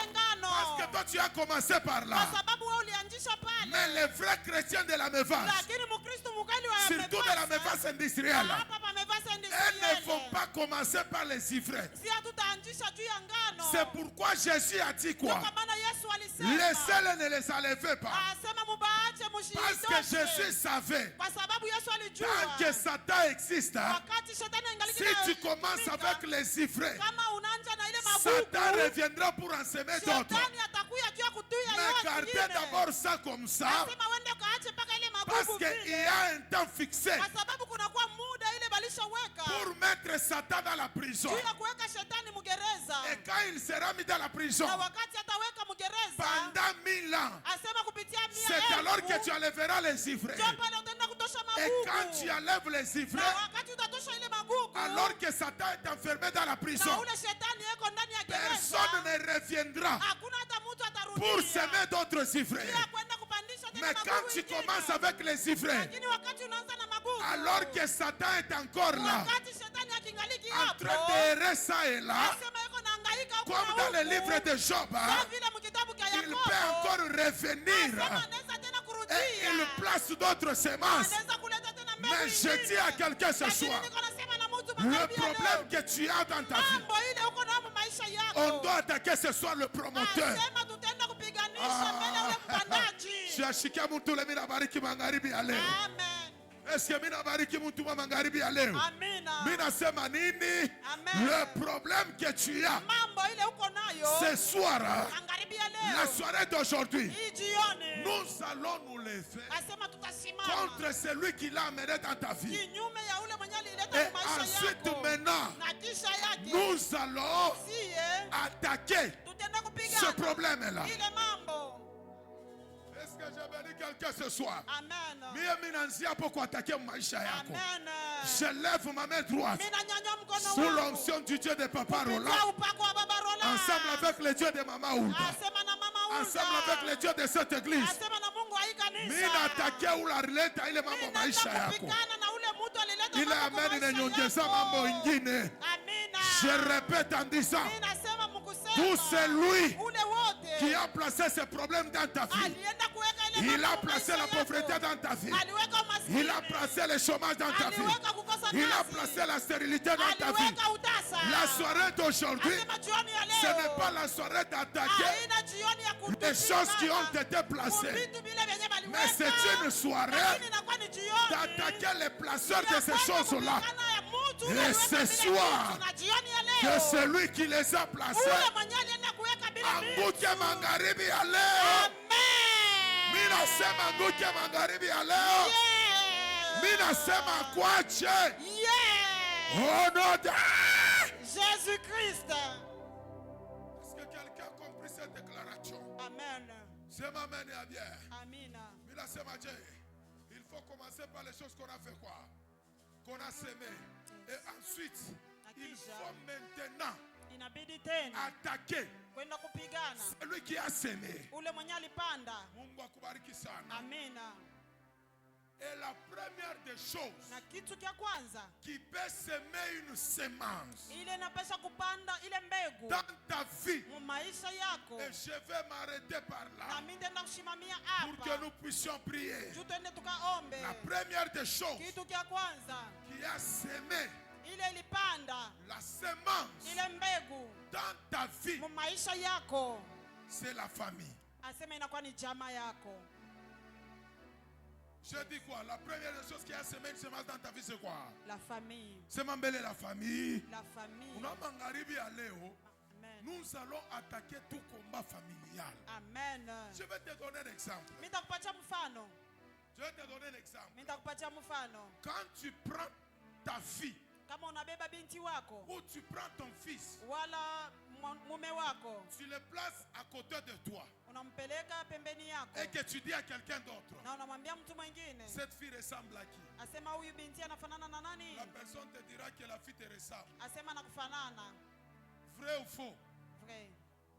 Parce que ngano, toi, tu as commencé par là. kwa sababu wewe ulianzisha pale. Mais les vrais chrétiens de la Mévase, Lakini Mkristo mkali wa surtout de la Mévase industrielle, hapa pamevasa elles ne vont pas commencer par les ivrés. si hatutaanzisha juu ya ngano. C'est pourquoi Jésus a dit quoi? Kwa maana Yesu alisema, Laissez-les, ne les enlevez pas. asema mubaache Parce que mshitoshe. Jésus savait, Kwa sababu Yesu alijua tant que Satan existe, wakati shetani angali si tu commences avec les ivrés, kama unaanza na ile Satan mabuku, reviendra pour en semer d'autres. shetani atakuya juu ya kutuya Mais yote gardez ingine. d'abord ça comme ça, Asema wende ukaache mpaka ile parce mabuku qu'il vile. y a un temps fixé Kwa sababu kunakuwa muda ile balishaweka pour mettre Satan dans la prison. juu ya kuweka shetani mgereza. Et quand il sera mis dans la prison, Na wakati ataweka mgereza, pendant 1000 ans, asema kupitia c'est alors que tu enlèveras les ivrés. ndio pale utaenda kutosha Et quand tu mabuku. enlèves les Na ivrés, wakati utatosha ile mabuku, alors que Satan est enfermé dans la prison, na ule shetani yeko ndani ya personne gereza, ne reviendra hakuna hata mtu pour atarudia semer d'autres ivrés. bila kwenda kupandisha tena Mais quand mabuku tu ingine. commences avec les ivrés, Lakini wakati unaanza na mabuku, alors que Satan est encore là, wakati shetani akingaliki en hapo, train d'errer ça et là, asema yeko nahangaika huku comme na dans le huku, livre de Job, kama vile mkitabu cha il Yakobo, peut encore revenir asema anaweza tena et kurudia, il place d'autres semences. anaweza kuleta tena mbegu Mais je ingine. dis à quelqu'un ce Lakini soir, niko nasema na mtu le magharibi ya leo, problème que tu as dans ta vie, mambo ile uko nayo mu maisha on yako, doit attaquer ce soir le promoteur. asema tutaenda kupiganisha mbele ya ule mpandaji. Shashikia mtu ule mina bariki magharibi ya leo. Amen. Eske mina bariki mtu wa magharibi ya leo? Amina. Mina sema nini? Amen. Le problème que tu as Mambo ile uko nayo ce soir, magharibi ya la leo, soirée d'aujourd'hui, hii jioni, nous allons nous lever asema tutasimama contre celui qui l'a amené dans ta vie. kinyume ya ule mwenye alileta Et mu maisha ensuite yako, maintenant, na kisha yake nous allons siye attaquer tutaenda ce kupigana problème-là. ile mambo. Est-ce que j'ai béni quelqu'un ce soir? Amen. Mie minaanzia hapo kuattaquer maisha yako. Amen. Je lève ma main droite Mimi nanyanyua mkono sous wangu l'onction du Dieu de Papa Roland, kupitia upako wa Baba Roland. ensemble avec le Dieu de Maman Ouda, Asema na mama Ulda. ensemble avec le Dieu de cette église. Asema na Mungu wa hii kanisa. Mina attaquer ulaleta ile mambo maisha Ninaanza yako. kupigana na ule mtu alileta Ile mambo kwa amen maisha inanyongeza yako. mambo ingine. Amina. Je répète en disant, Mimi nasema mkusema tout celui ule wote qui a placé ce problème dans ta vie, alienda kuweka ile il mambo a kwa placé maisha la yako. pauvreté dans ta vie. Aliweka umaskini. Il a placé le chômage dans ta vie. Aliweka kukosa Il a kazi. placé la stérilité dans ta vie. Aliweka utasa. La soirée d'aujourd'hui, Asema jioni ya ce leo. n'est pas la soirée d'attaquer Haina jioni ya des choses qui ont été kutusimama. placées. Vitu vile vyenye Mais baliweka. c'est une soirée Lakini inakuwa ni jioni d'attaquer les placeurs de ces choses-là. Et ce soir, que celui qui les a placés, anguke magharibi ya leo. Mimi nasema anguke magharibi ya leo. Mimi nasema kwache. Au nom de Jésus-Christ. Est-ce que quelqu'un a compris cette déclaration? Amen. C'est ma main et bien. Amina. Mimi nasema je, il faut commencer par les choses qu'on a fait quoi? Qu'on a semé. Et ensuite, il faut maintenant inabidi tena attaquer kwenda kupigana celui qui a semé. ule mwenye alipanda. Mungu akubariki sana. Amina. Et la première des choses Na kitu kia kwanza qui peut semer une semence ile inapasha kupanda ile mbegu dans ta vie, mu maisha yako. et je vais m'arrêter par Na là mimi ndenda kushimamia pour que hapa nous puissions prier. juu twende tukaombe. La première des choses Kitu kia kwanza qui a semé ile ilipanda la semence ile mbegu dans ta vie, mu maisha yako, c'est la famille. asema inakuwa ni jamaa yako. Je dis quoi? La première des choses qui a semé une semence dans ta vie, c'est quoi? La famille. C'est m'embêler la famille. La famille. On a mangaribi à Léo. Amen. Nous allons attaquer tout combat familial. Amen. Je vais te donner un exemple. Mimi nitakupatia mfano. Je vais te donner un exemple. Mimi nitakupatia mfano. Quand tu prends ta fille Kama unabeba binti wako ou tu prends ton fils, wala mume wako, tu le places à côté de toi unampeleka pembeni yako et que tu dis à quelqu'un d'autre, na unamwambia mtu mwingine, cette fille ressemble à qui? asema huyu binti anafanana na nani? La personne te dira que la fille te ressemble. Asema nakufanana. Vrai ou faux? Vrai.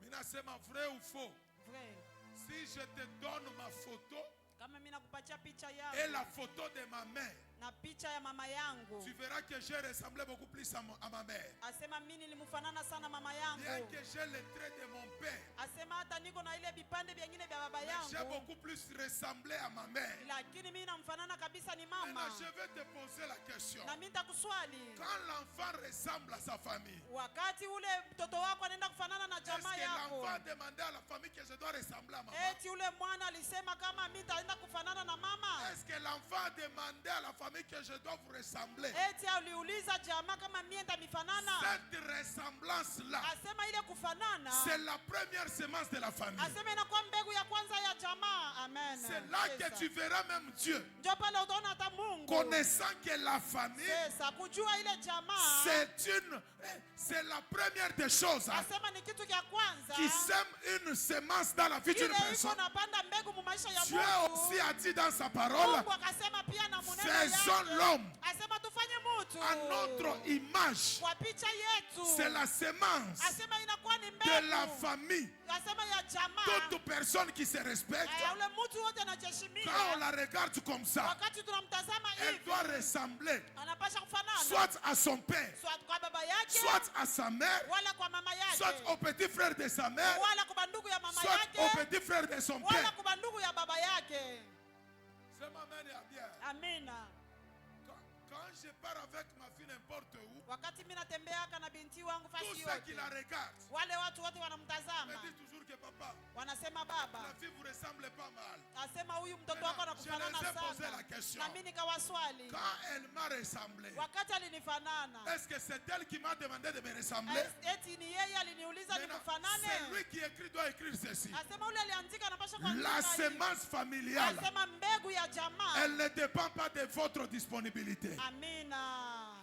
Mina sema vrai ou faux? Vrai. Si je te donne ma photo Kama mimi nakupatia picha et yangu la photo de ma mère, na picha ya mama yangu, tu verras que j'ai ressemblé beaucoup plus à ma mère. asema mimi nilimfanana sana mama Bien yangu. que j'ai les traits de mon père, Asema hata niko na ile vipande vingine vya baba mais j'ai yangu, beaucoup plus ressemblé à ma mère. lakini mimi namfanana kabisa ni Maintenant, mama. je vais te poser la question. Na mimi nitakuswali, Quand l'enfant ressemble à sa famille, wakati ule mtoto wako anaenda kufanana na est-ce jamaa que yako, l'enfant a demandé à la famille que je dois ressembler à maman? eti ule mwana alisema kama mimi nitaenda kufanana na mama? Est-ce que l'enfant a demandé à la famille que je dois vous ressembler? Eti aliuliza jamaa kama mimi nitamifanana? Cette ressemblance-là, Asema ile kufanana, c'est la première semence de la famille. asema inakuwa mbegu ya kwanza ya jamaa. Amen. C'est là que tu verras même Dieu. Ndio pale utaona hata Mungu. Connaissant que la famille, Sasa kujua ile jamaa, c'est la première des choses asema ni kitu kia kwanza qui sème une semence dans la vie d'une ile iko personne. napanda mbegu mu maisha ya Dieu mtu. aussi a dit dans sa parole, Mungu akasema pia na muneno faisons yake, l'homme asema tufanye mtu à notre image. kwa picha yetu. C'est la semence Asema inakuwa ni de la mbegu, famille. asema ya jamaa. Toute personne qui se respecte, Ule mtu wote anajiheshimia, quand on la regarde comme ça, wakati tunamtazama elle hivi doit ressembler anapasha kufanana soit à son père, soit kwa baba yake, soit à sa mère, wala kwa mama soit yake, au petit frère de sa mère, wala kwa ndugu ya mama soit au yake, petit frère de son wala père. kwa ndugu ya baba yake. C'est ma mère et bien. Amina. Quand je pars avec ma fille n'importe où, Wakati mimi natembeaka na binti wangu tous fasi ceux qui yote, la regardent wale watu wote me wanamtazama, disent toujours que papa, wanasema la baba, fille vous ressemble pas mal. asema huyu mtoto wako Je les anakufanana ai posé la sana. question. Na mimi nikawaswali, Quand elle m'a ressemblé, wakati alinifanana, est-ce que c'est elle qui m'a demandé de me ressembler? eti ni yeye aliniuliza Maintenant, nikufanane? celui qui écrit doit écrire ceci. Asema ule aliandika anapasha La kuandika hivi. semence familiale, Asema mbegu ya jamaa. elle ne dépend pas de votre disponibilité. Amina.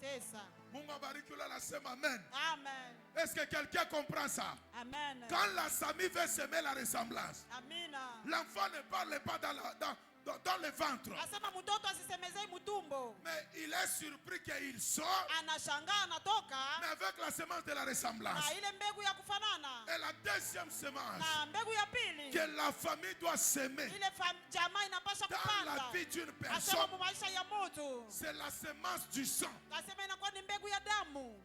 Sasa. Mungu abariki yule anasema amen. Amen. Est-ce que quelqu'un comprend ça? Amen. Quand la famille veut semer la ressemblance, Amina. l'enfant ne parle pas dans le ventre. Asema mtoto asisemezei mtumbo. Mais il est surpris qu'il sort, Anashangaa anatoka mais avec la semence de la ressemblance. na ile mbegu ya kufanana. Et la deuxième semence Na mbegu ya pili que la famille doit semer ile jamaa inapasha dans la kupanda. vie d'une Asema personne, mu maisha ya mtu. c'est la semence du sang. Asema inakuwa ni mbegu ya damu.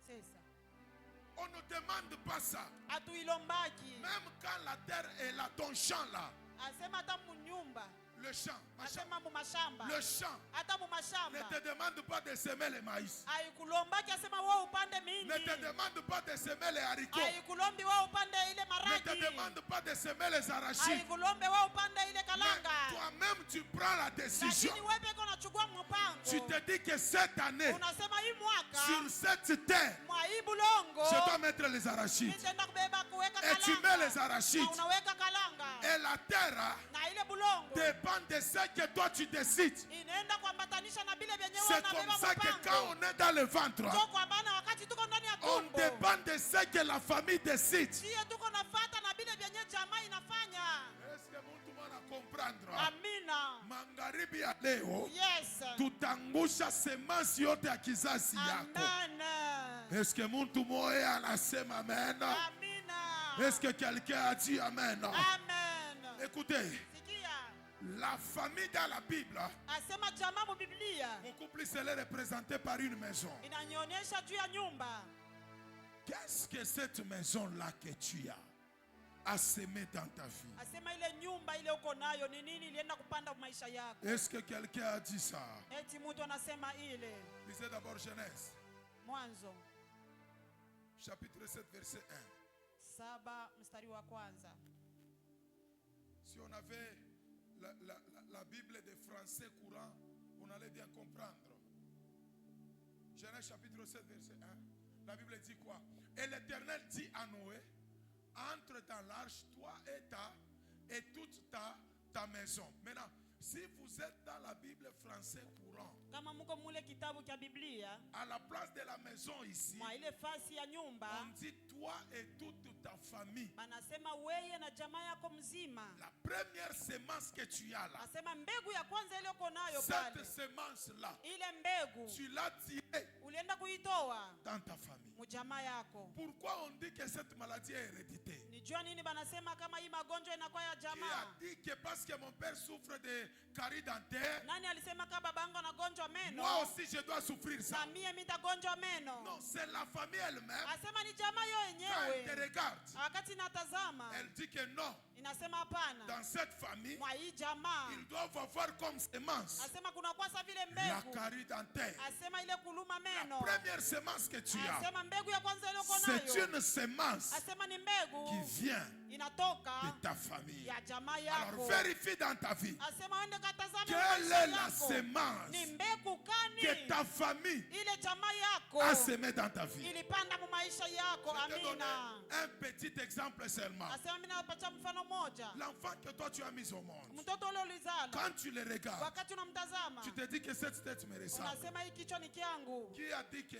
Sasa. On ne demande pas ça. Hatuilombaki. Même quand la terre est là, ton champ là, Asema hata munyumba. le champ, Asema mu mashamba. le champ Hata mu ne mashamba. te demande pas de semer le maïs. Haikulombaki asema wewe upande Ne te mingi. demande pas de semer les haricots. Haikulombi wewe upande ile Ne te maragi. demande pas de semer les arachides. haikulombe wewe upande ile Mais kalanga, toi-même, tu prends la décision. lakini wewe peke unachukua mpango. Tu te dis que cette année, Unasema hii mwaka sur cette terre, mwa hii bulongo je dois mettre les arachides. nitaenda kubeba kuweka Et tu mets les kalanga. arachides. Na unaweka kalanga. Et la terre Na ile bulongo dépend de ce que toi tu décides. inaenda kuambatanisha na vile vyenyewe C'est comme unabeba ça que quand mpango. on est dans le ventre, Ndio kwa maana wakati tuko ndani ya on tumbo, dépend de ce que la famille décide. sio tuko nafuata na vile vyenyewe jamaa inafanya. Est-ce que mtu mwana comprendre? Amina. Magharibi ya leo Yes. tutangusha semence yote ya kizazi yako. Amen. Est-ce que mtu moya anasema amen? Amina. Est-ce que quelqu'un a dit amen? Amen. Écoutez, Sikia. la famille dans la Bible, Asema jamaa mu Biblia beaucoup plus elle est représentée par une maison. inanionyesha juu ya nyumba. Qu'est-ce que cette maison-là que tu as semé dans ta vie? Asema ile nyumba ile uko nayo ni nini ilienda kupanda maisha yako. Est-ce que quelqu'un a dit ça? Eti mtu anasema ile. Lisez d'abord Genèse, Mwanzo chapitre 7, verset 7 mstari wa kwanza. 1. Si on avait la Bible de français courant, on allait bien comprendre. Genèse chapitre 7, verset 1. La Bible dit quoi? Et l'Éternel dit à Noé, entre dans l'arche, toi et toute ta maison. Maintenant, si vous êtes dans la Bible français courant, Kama muko mule kitabu cha Biblia, à la place de la maison ici, mwa ile fasi ya nyumba, on dit toi et toute ta famille. banasema weye na jamaa yako mzima. La première semence que tu as là, Asema mbegu ya kwanza ile uko nayo cette pale. semence-là, Ile mbegu tu l'as tirée ulienda kuitoa dans ta famille. mu jamaa yako. Pourquoi on dit que cette maladie est héréditée? Nijua nini banasema kama hii magonjwa inakuwa ya Qui a jamaa? dit que parce que mon père souffre de carie dentaire, Nani alisema kama babangu anagonjwa meno? moi aussi je dois souffrir Na ça? mie mitagonjwa meno. Non, c'est la famille elle-même. Asema ni jamaa yo Quand elle te yenyewe. regarde, Wakati natazama elle dit que non, inasema hapana. dans cette famille, Mwa hii jamaa ils doivent avoir comme semence asema kuna kwa sa vile la mbegu. carie dentaire. Asema ile kuluma La meno. première semence que tu as, Asema mbegu ya kwanza ile uko c'est nayo. une semence Asema ni mbegu qui vient inatoka de ta famille. ya jamaa Alors yako. vérifie dans ta vie, Asema wende katazame quelle maisha est la yako. semence Ni mbegu que gani ta famille ile jamaa yako a semé dans ta vie. ilipanda mu maisha yako. Je te donne Amina. un petit exemple seulement. Asema mimi napatia mfano moja. L'enfant que toi tu as mis au monde, Mtoto ule ulizala, quand tu le regardes, wakati unamtazama tu te dis que cette tête me ressemble. unasema hii kichwa ni kiangu. Qui a dit que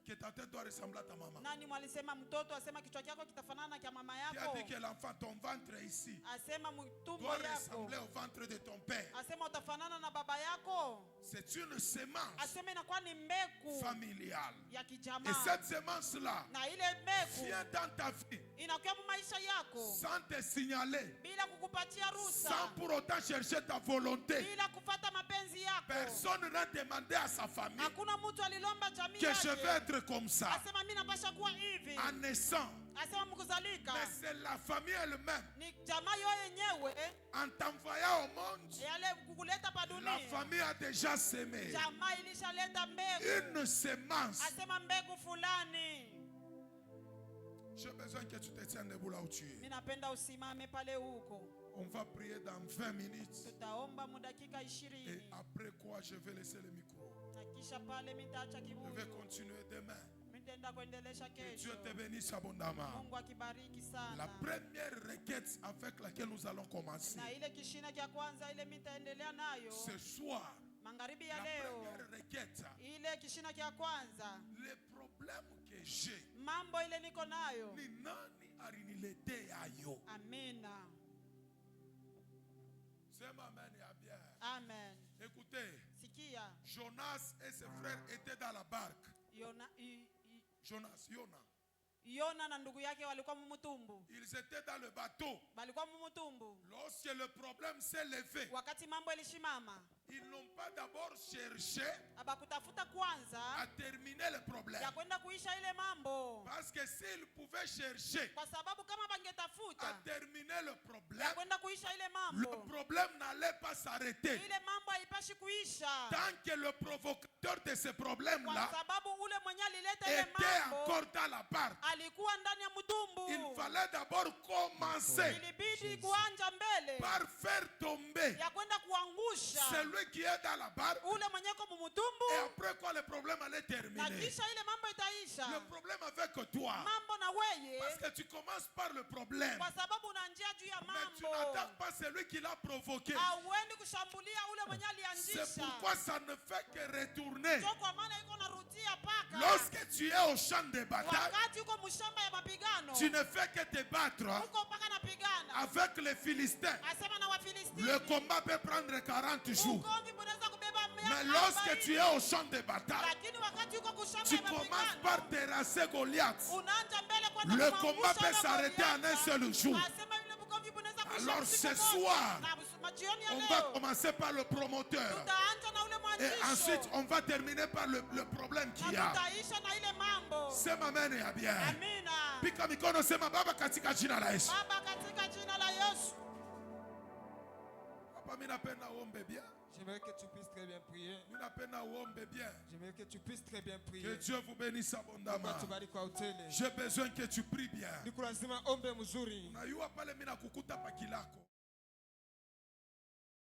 que ta tête doit ressembler à ta maman? Nani mwalisema mtoto asema kichwa chako kitafanana na kia mama Qui a yako? dit que l'enfant, ton ventre ici, Asema mtumbo doit yako. ressembler au ventre de ton père? Asema utafanana na baba yako. C'est une semence Asema inakuwa ni mbegu familiale. ya Et kijamaa. cette semence-là Na ile mbegu vient dans ta vie inakuwa mu maisha yako sans te signaler, bila kukupatia sans ruhusa, pour autant chercher ta volonté. bila kufata mapenzi yako. Personne n'a demandé à sa famille Hakuna mtu alilomba jamii que je vais yake. être comme ça Asema mimi napasha kuwa hivi. en naissant. Asema mkuzalika Mais c'est la famille elle-même, ni jamaa yo yenyewe en t'envoyant au monde, yale kukuleta pa la dunia. famille a déjà semé Jamaa ilishaleta mbegu. une semence. Asema mbegu fulani. J'ai besoin que tu te tiennes debout là où tu es. Mimi napenda usimame pale huko. On va prier dans 20 minutes. Tutaomba mu dakika Et 20. après quoi, je vais laisser le micro. Na kisha pale mitaacha Je vais kibuyu. continuer demain. Mitaenda kuendelesha Que Dieu kesho. te bénisse abondamment. Mungu akibariki La sana. première requête avec laquelle nous allons commencer Na ile kishina kia kwanza ile mitaendelea nayo ce soir, magharibi la ya leo. première requête, Ile kishina kia kwanza, les problèmes que j'ai, mambo ile niko nayo. ni nani alinilete ayo? Amina. Sema amen ya bien. Amen. Écoutez, Sikia. Jonas et ses frères étaient dans la barque. Yona. Yona na ndugu yake walikuwa mumutumbu. Ils étaient dans le bateau. Balikuwa mumutumbu. Lorsque le problème s'est levé, Wakati mambo ilishimama, ils n'ont pas d'abord cherché abakutafuta kwanza à terminer le problème. ya kwenda kuisha ile mambo, Parce que s'ils pouvaient chercher kwa sababu kama à bangetafuta terminer le ya problème, kwenda kuisha ile le mambo, problème n'allait pas s'arrêter. ile mambo haipashi kuisha, Tant que le provocateur de ce kwa problème-là sababu ule mwenye alileta ile était mambo encore dans la barque. alikuwa ndani ya Il mtumbu. fallait d'abord commencer Ilibidi kuanja mbele par faire tomber ya kwenda kuangusha celui qui est dans la barque. ule mwenyeko Et mumutumbu, après quoi le problème allait na terminer. kisha ile mambo Le itaisha. problème avec toi, Mambo na weye, parce que tu commences par le problème, kwa sababu unaanjia juu ya mais tu mambo, n'attaques pas celui qui l'a provoqué. hauendi kushambulia ule mwenye C'est alianzisha. pourquoi ça ne fait que retourner. Ndio kwa maana iko narudia paka Lorsque tu es au champ de bataille, wakati uko mshamba ya mapigano, tu ne fais que te battre uko paka napigana avec les Philistins. asema na Wafilistini. Le combat peut prendre 40 jours. Ugomvi unaweza kubeba Mais miaka lorsque 40, tu es au champ de bataille, lakini wakati uko kushamba tu ya commences mapigano par terrasser Goliath. unaanza mbele kwenda Le kumwangusha combat peut ule s'arrêter en un Goliath. seul jour. Asema yule ugomvi unaweza kuisha Alors usiku ce moja. soir, Na majioni ya on va leo commencer par le promoteur. tutaanza na ule Et mwanzisho ensuite, on va terminer par le problème qu'il y na a. tutaisha na ile mambo. Sema amen ya bien. Amina. Pika mikono, sema Baba katika jina la Yesu. Baba, katika jina la Yesu. Papa, mimi napenda uombe bien. J'aimerais que tu puisses très bien prier. Mimi napenda uombe bien. J'aimerais que tu puisses très bien Que prier. Dieu vous bénisse abondamment. Tubariki kwa utele. J'ai besoin que tu pries bien. Niko lazima ombe mzuri. Unajua pale mimi nakukuta pakilako.